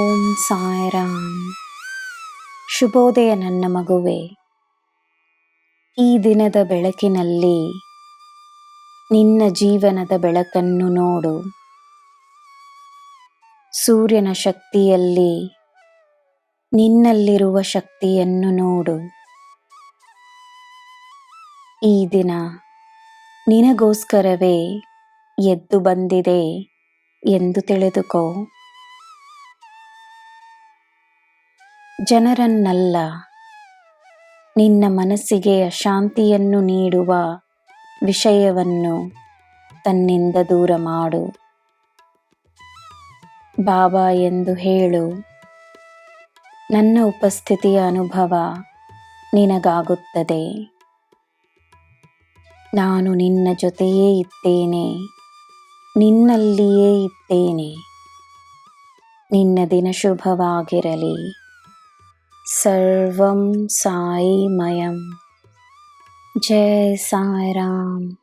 ಓಂ ಸಾಯಿರಾಮ್. ಶುಭೋದಯ ನನ್ನ ಮಗುವೆ. ಈ ದಿನದ ಬೆಳಕಿನಲ್ಲಿ ನಿನ್ನ ಜೀವನದ ಬೆಳಕನ್ನು ನೋಡು. ಸೂರ್ಯನ ಶಕ್ತಿಯಲ್ಲಿ ನಿನ್ನಲ್ಲಿರುವ ಶಕ್ತಿಯನ್ನು ನೋಡು. ಈ ದಿನ ನಿನಗೋಸ್ಕರವೇ ಎದ್ದು ಬಂದಿದೆ ಎಂದು ತಿಳಿದುಕೋ. ಜನರನ್ನಲ್ಲ, ನಿನ್ನ ಮನಸ್ಸಿಗೆ ಅಶಾಂತಿಯನ್ನು ನೀಡುವ ವಿಷಯವನ್ನು ತನ್ನಿಂದ ದೂರ ಮಾಡು. ಬಾಬಾ ಎಂದು ಹೇಳು. ನನ್ನ ಉಪಸ್ಥಿತಿಯ ಅನುಭವ ನಿನಗಾಗುತ್ತದೆ. ನಾನು ನಿನ್ನ ಜೊತೆಯೇ ಇದ್ದೇನೆ, ನಿನ್ನಲ್ಲಿಯೇ ಇದ್ದೇನೆ. ನಿನ್ನ ದಿನ ಶುಭವಾಗಿರಲಿ. ಸರ್ವಂ ಸಾಯಿಮಯಂ. ಜೈ ಸಾಯಿರಾಮ್.